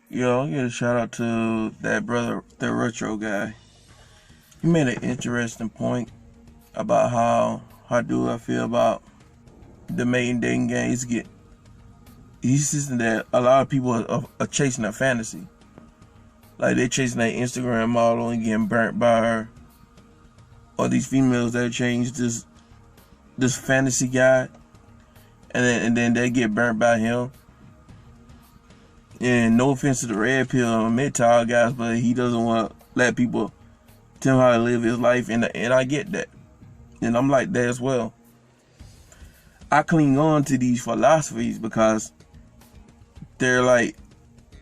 Yo, I'll give a shout out to that brother, the retro guy. He made an interesting point about how do I feel about the main dating games. He's saying that a lot of people are chasing a fantasy, like they're chasing that Instagram model and getting burnt by her, or these females that change this fantasy guy, and then they get burnt by him. And no offense to the red pill or mid-tall guys, but he doesn't want to let people tell him how to live his life, and I get that, and I'm like that as well. I cling on to these philosophies because they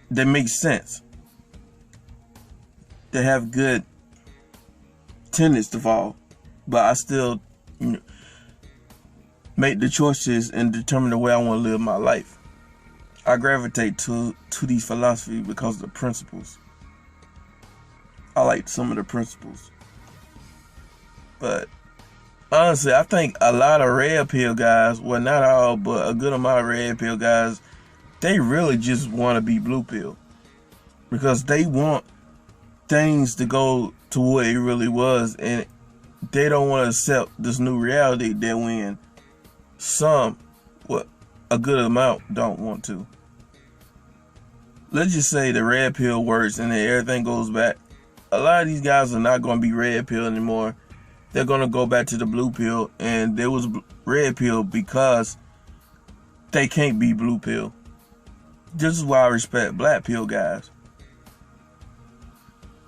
make sense. They have good tenets to follow, but I still make the choices and determine the way I want to live my life. I gravitate to these philosophies because of the principles. I like some of the principles. But honestly, I think a lot of red pill guys, well, not all, but a good amount of red pill guys, they really just want to be blue pill. Because they want things to go to what it really was, and they don't want to accept this new reality that when a good amount don't want to. Let's just say the red pill works and then everything goes back. A lot of these guys are not going to be red pill anymore. They're going to go back to the blue pill, and there was red pill because they can't be blue pill. This is why I respect black pill guys,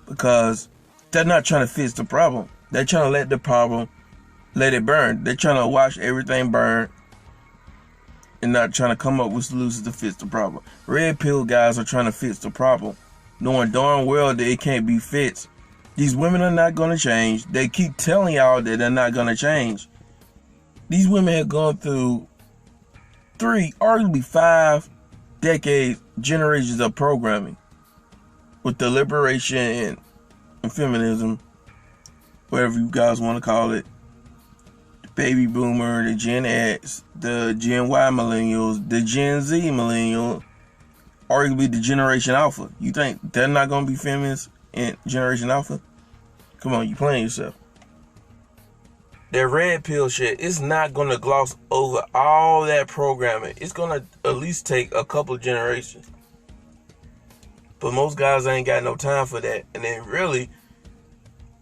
because they're not trying to fix the problem. They're trying to let the problem, let it burn. They're trying to watch everything burn and not trying to come up with solutions to fix the problem. Red pill guys are trying to fix the problem, knowing darn well that it can't be fixed. These women are not going to change. They keep telling y'all that they're not going to change. These women have gone through 3, arguably 5 decades, generations of programming with the liberation and feminism, whatever you guys want to call it. The baby boomer, the Gen X, the Gen Y millennials, the Gen Z millennial, arguably the Generation Alpha. You think they're not going to be feminists in Generation Alpha? Come on, you playing yourself. That red pill shit, it's not going to gloss over all that programming. It's going to at least take a couple of generations. But most guys ain't got no time for that. And then really,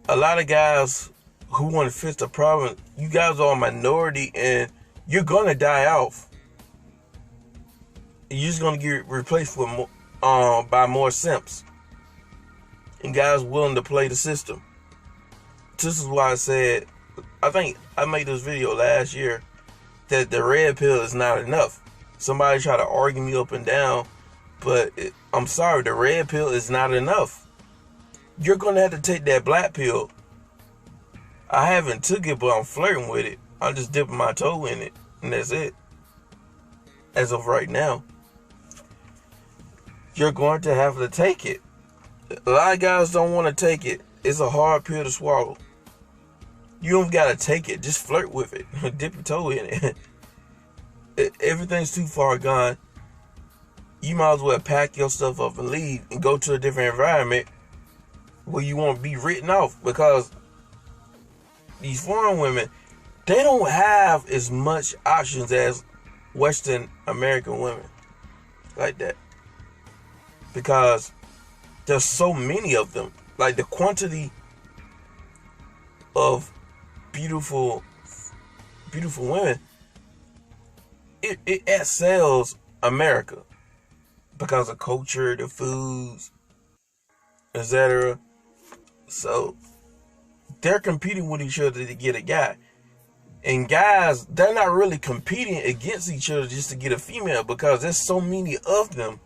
a lot of guys who want to fix the problem, you guys are a minority and you're going to die off. You're just going to get replaced with by more simps. And guys willing to play the system. This is why I said, I think I made this video last year, that the red pill is not enough. Somebody tried to argue me up and down, but I'm sorry, the red pill is not enough. You're going to have to take that black pill. I haven't took it, but I'm flirting with it. I'm just dipping my toe in it, and that's it. As of right now. You're going to have to take it. A lot of guys don't want to take it. It's a hard pill to swallow. You don't gotta take it. Just flirt with it. Dip your toe in it. Everything's too far gone. You might as well pack your stuff up and leave and go to a different environment where you won't be written off, because these foreign women, they don't have as much options as Western American women like that, because there's so many of them. Like the quantity of beautiful women, it outsells America because of culture, the foods, etc. So they're competing with each other to get a guy. And guys, they're not really competing against each other just to get a female, because there's so many of them.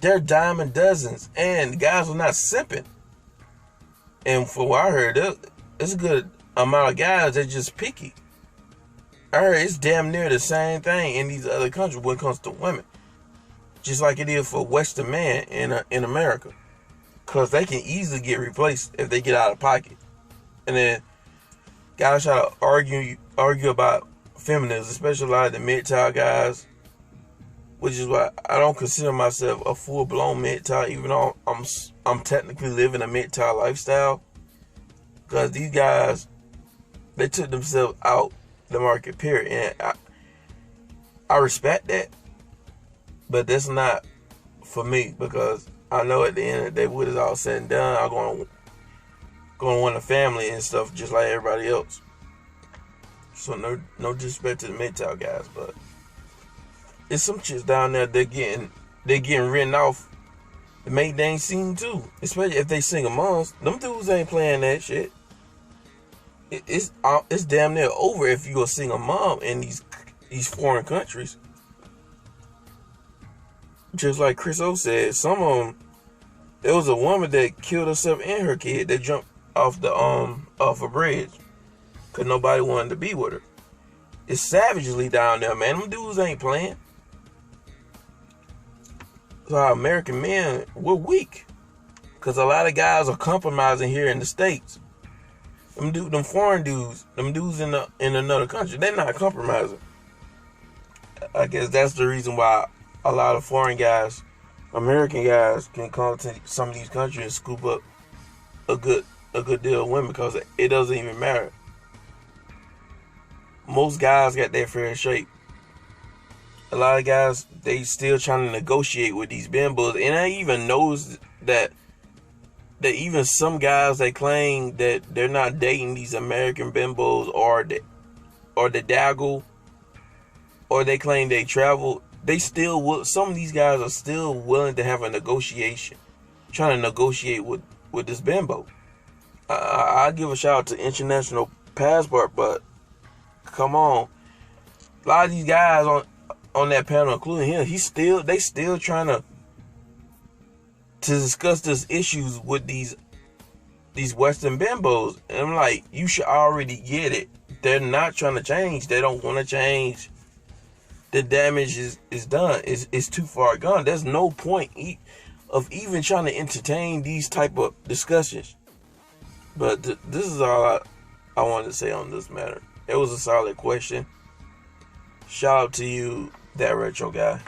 They're diamond dozens, and guys are not simping. And for what I heard, it's a good amount of guys that just picky. I heard it's damn near the same thing in these other countries when it comes to women, just like it is for Western men in America, because they can easily get replaced if they get out of pocket. And then guys try to argue about feminism, especially a lot of the mid-tile guys. which is why I don't consider myself a full-blown MGTOW, even though I'm technically living a MGTOW lifestyle. Because these guys, they took themselves out the market, period. And I respect that, but that's not for me, because I know at the end of the day, when it's all said and done, I'm going to want a family and stuff just like everybody else. So no disrespect to the MGTOW guys, but it's some chicks down there they're getting written off to make dang scene too. Especially if they single moms. Them dudes ain't playing that shit. It's damn near over if you're a single mom in these foreign countries. Just like Chris O said, some of them, there was a woman that killed herself and her kid. They jumped off a bridge because nobody wanted to be with her. It's savagely down there, man. Them dudes ain't playing. So our American men, we're weak, because a lot of guys are compromising here in the States. Them foreign dudes, them dudes in another country, they're not compromising. I guess that's the reason why a lot of foreign guys, American guys, can come to some of these countries and scoop up a good deal of women, because it doesn't even matter. Most guys got their fair shake. A lot of guys, they still trying to negotiate with these bimbos, and I even knows that even some guys, they claim that they're not dating these American bimbos or the daggle, or they claim they travel. They still will. Some of these guys are still willing to have a negotiation, trying to negotiate with this bimbo. I give a shout out to International Passport, but come on, a lot of these guys on that panel, including him, they still trying to discuss these issues with these Western bimbos. And I'm like, you should already get it. They're not trying to change. They don't want to change. The damage is done. It's too far gone. There's no point of even trying to entertain these type of discussions. But this is all I wanted to say on this matter. It was a solid question. Shout out to you, that retro guy.